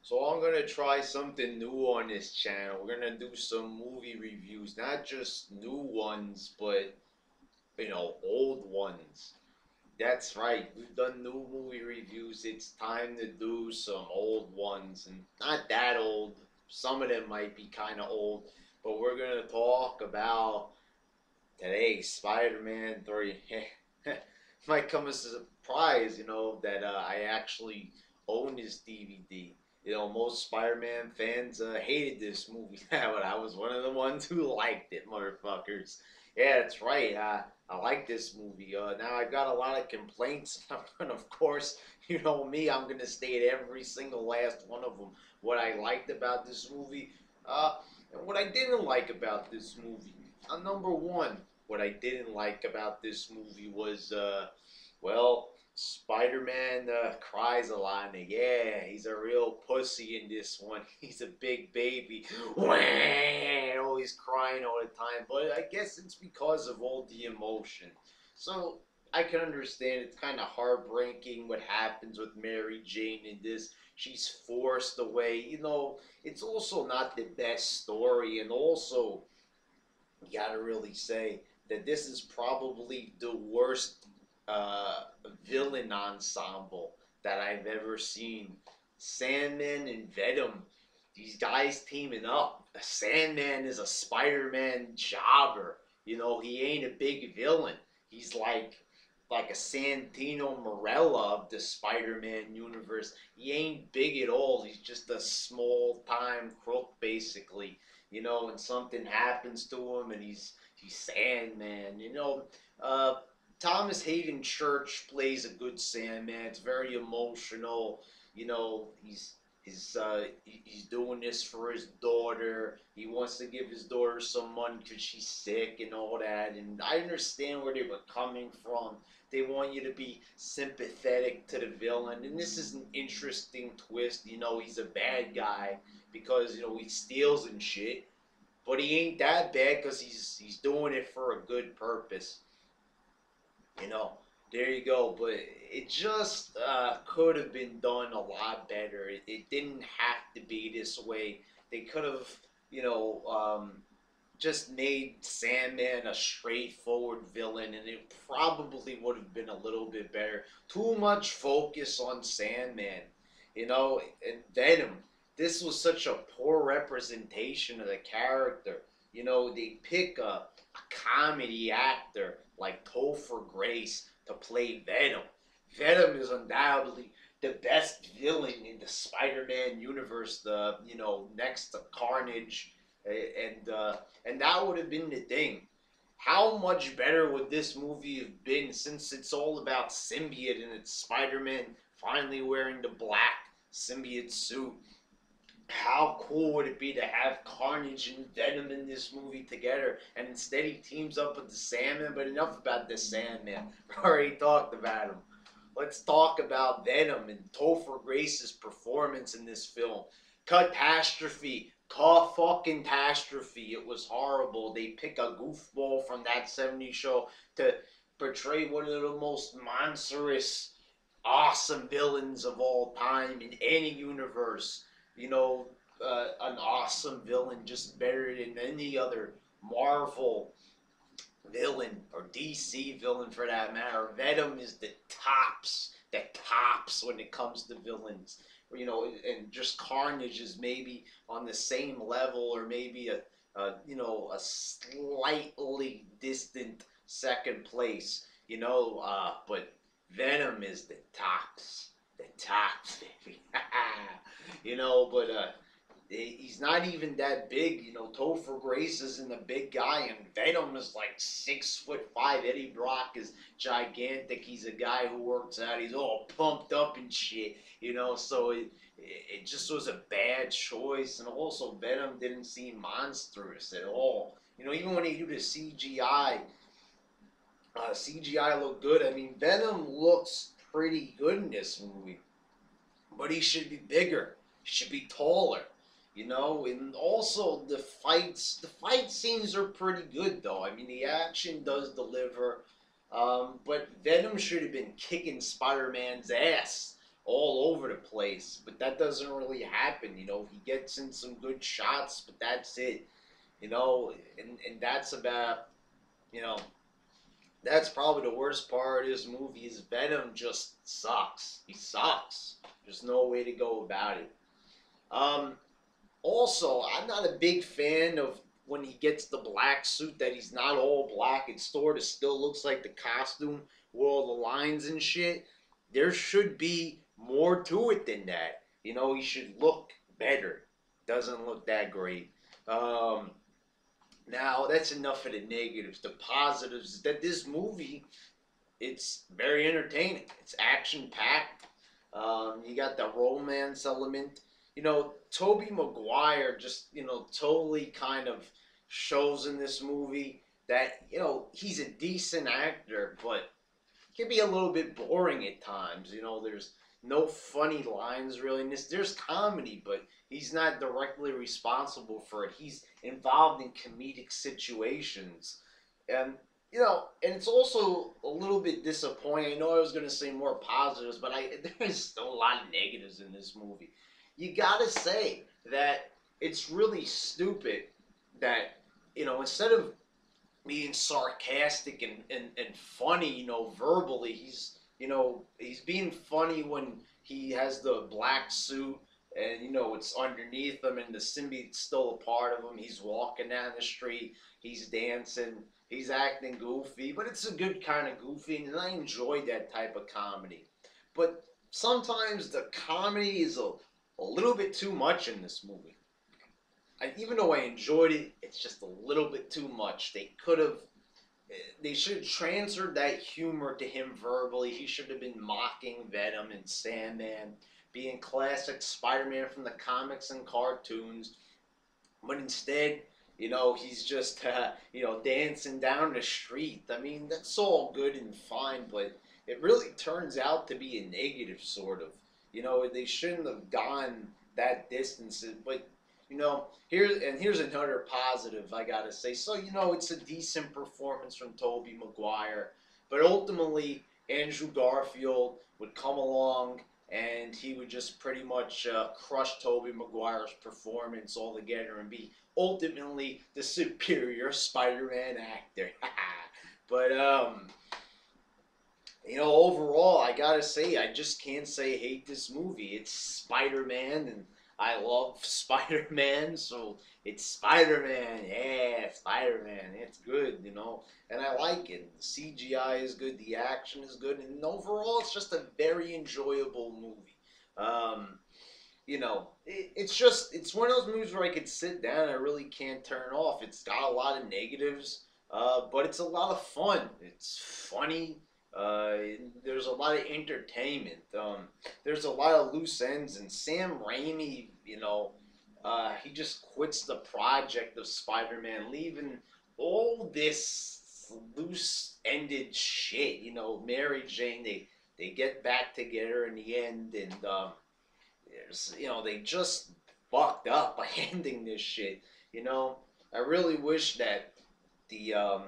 So I'm gonna try something new on this channel. We're gonna do some movie reviews, not just new ones, but old ones. That's right. We've done new movie reviews. It's time to do some old ones, and not that old. Some of them might be kind of old, but we're gonna talk about today Spider-Man 3. Might come as a surprise, that I actually own this DVD. Most Spider-Man fans hated this movie, but I was one of the ones who liked it, motherfuckers. Yeah, that's right. I like this movie. Now I've got a lot of complaints, and of course, you know me, I'm gonna state every single last one of them. What I liked about this movie, and what I didn't like about this movie. Number one, what I didn't like about this movie was, well, Spider-Man cries a lot. And yeah, he's a real pussy in this one. He's a big baby. Always crying all the time. But I guess it's because of all the emotion. So I can understand it's kind of heartbreaking what happens with Mary Jane in this. She's forced away. It's also not the best story. And also, you gotta really say that this is probably the worst uh, villain ensemble that I've ever seen. Sandman and Venom, these guys teaming up. Sandman is a Spider-Man jobber. He ain't a big villain. He's like a Santino Marella of the Spider-Man universe. He ain't big at all. He's just a small-time crook, basically. And something happens to him, and he's Sandman. Uh, Thomas Hayden Church plays a good Sandman. It's very emotional. He's doing this for his daughter. He wants to give his daughter some money because she's sick and all that. And I understand where they were coming from. They want you to be sympathetic to the villain, and this is an interesting twist. He's a bad guy because he steals and shit, but he ain't that bad because he's doing it for a good purpose. You know, there you go. But it just could have been done a lot better. It didn't have to be this way. They could have, you know, just made Sandman a straightforward villain, and it probably would have been a little bit better. Too much focus on Sandman, and Venom. This was such a poor representation of the character. They pick a comedy actor like Topher Grace to play Venom. Venom is undoubtedly the best villain in the Spider-Man universe. Next to Carnage, and that would have been the thing. How much better would this movie have been since it's all about symbiote and it's Spider-Man finally wearing the black symbiote suit? How cool would it be to have Carnage and Venom in this movie together, and instead he teams up with the Sandman? But enough about this Sandman. We already talked about him. Let's talk about Venom and Topher Grace's performance in this film. Catastrophe. Fucking catastrophe. It was horrible. They pick a goofball from that '70s show to portray one of the most monstrous, awesome villains of all time in any universe. An awesome villain, just better than any other Marvel villain or DC villain for that matter. Venom is the tops when it comes to villains. And just Carnage is maybe on the same level, or maybe a slightly distant second place. But Venom is the tops, baby. But he's not even that big. Topher Grace isn't a big guy, and Venom is like 6'5". Eddie Brock is gigantic. He's a guy who works out. He's all pumped up and shit. So it just was a bad choice, and also Venom didn't seem monstrous at all. Even when they do the CGI looked good. I mean, Venom looks pretty good in this movie, but he should be bigger. He should be taller. And also the fight scenes are pretty good though. I mean, the action does deliver, but Venom should have been kicking Spider-Man's ass all over the place, but that doesn't really happen. You know, he gets in some good shots, but that's it. You know, and that's about, you know, that's probably the worst part of this movie is Venom just sucks. He sucks. There's no way to go about it. Um, Also, I'm not a big fan of when he gets the black suit that he's not all black. It sort of still looks like the costume with all the lines and shit. There should be more to it than that. You know, he should look better. Doesn't look that great. Um, Now that's enough of the negatives. The positives is that this movie, it's very entertaining. It's action packed. You got the romance element. You know, Toby Maguire just, you know, totally kind of shows in this movie that, you know, he's a decent actor, but can be a little bit boring at times. You know, there's no funny lines really in this. There's comedy, but he's not directly responsible for it. He's involved in comedic situations. And, you know, and it's also a little bit disappointing. I know I was going to say more positives, but there's still a lot of negatives in this movie. You got to say that it's really stupid that, you know, instead of being sarcastic and funny, you know, verbally. You know, he's being funny when he has the black suit and, you know, it's underneath him and the symbiote's still a part of him. He's walking down the street, he's dancing, he's acting goofy, but it's a good kind of goofy, and I enjoy that type of comedy. But sometimes the comedy is a little bit too much in this movie. Even though I enjoyed it, it's just a little bit too much. They should have transferred that humor to him verbally. He should have been mocking Venom and Sandman, being classic Spider-Man from the comics and cartoons. But instead, you know, he's just, you know, dancing down the street. I mean, that's all good and fine, but it really turns out to be a negative, sort of. You know, they shouldn't have gone that distance. But you know, here's another positive I gotta say. So you know, it's a decent performance from Tobey Maguire, but ultimately Andrew Garfield would come along and he would just pretty much crush Tobey Maguire's performance altogether and be ultimately the superior Spider-Man actor. But you know, overall, I gotta say, I just can't say I hate this movie. It's Spider-Man, and I love Spider-Man, so it's Spider-Man. Yeah, Spider-Man. It's good, you know, and I like it. The CGI is good, the action is good, and overall, it's just a very enjoyable movie. Um, you know, it's one of those movies where I could sit down and I really can't turn off. It's got a lot of negatives, but it's a lot of fun. It's funny. Uh, there's a lot of entertainment. There's a lot of loose ends, and Sam Raimi, you know, he just quits the project of Spider-Man, leaving all this loose-ended shit. You know, Mary Jane, they get back together in the end, and you know, they just fucked up by ending this shit. You know, I really wish that the um,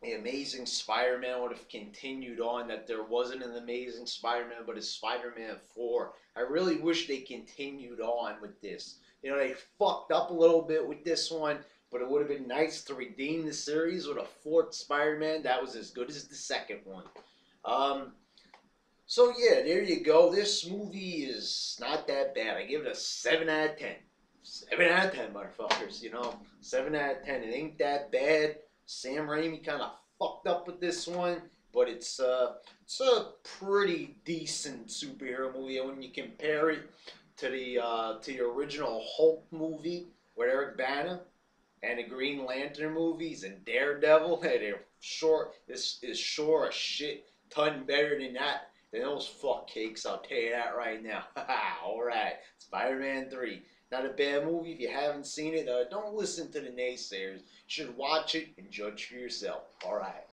the Amazing Spider-Man would have continued on, that there wasn't an Amazing Spider-Man, but a Spider-Man 4. I really wish they continued on with this. You know, they fucked up a little bit with this one, but it would have been nice to redeem the series with a fourth Spider-Man that was as good as the second one. Um, so yeah, there you go. This movie is not that bad. I give it a 7 out of 10. 7 out of 10, motherfuckers, you know. 7 out of 10. It ain't that bad. Sam Raimi kind of fucked up with this one, but it's a pretty decent superhero movie. And when you compare it to the original Hulk movie with Eric Bana and the Green Lantern movies and Daredevil, they're sure this is sure a shit ton better than that. Than those fuck cakes, I'll tell you that right now. Alright, Spider-Man 3. Not a bad movie. If you haven't seen it, don't listen to the naysayers. You should watch it and judge for yourself. Alright.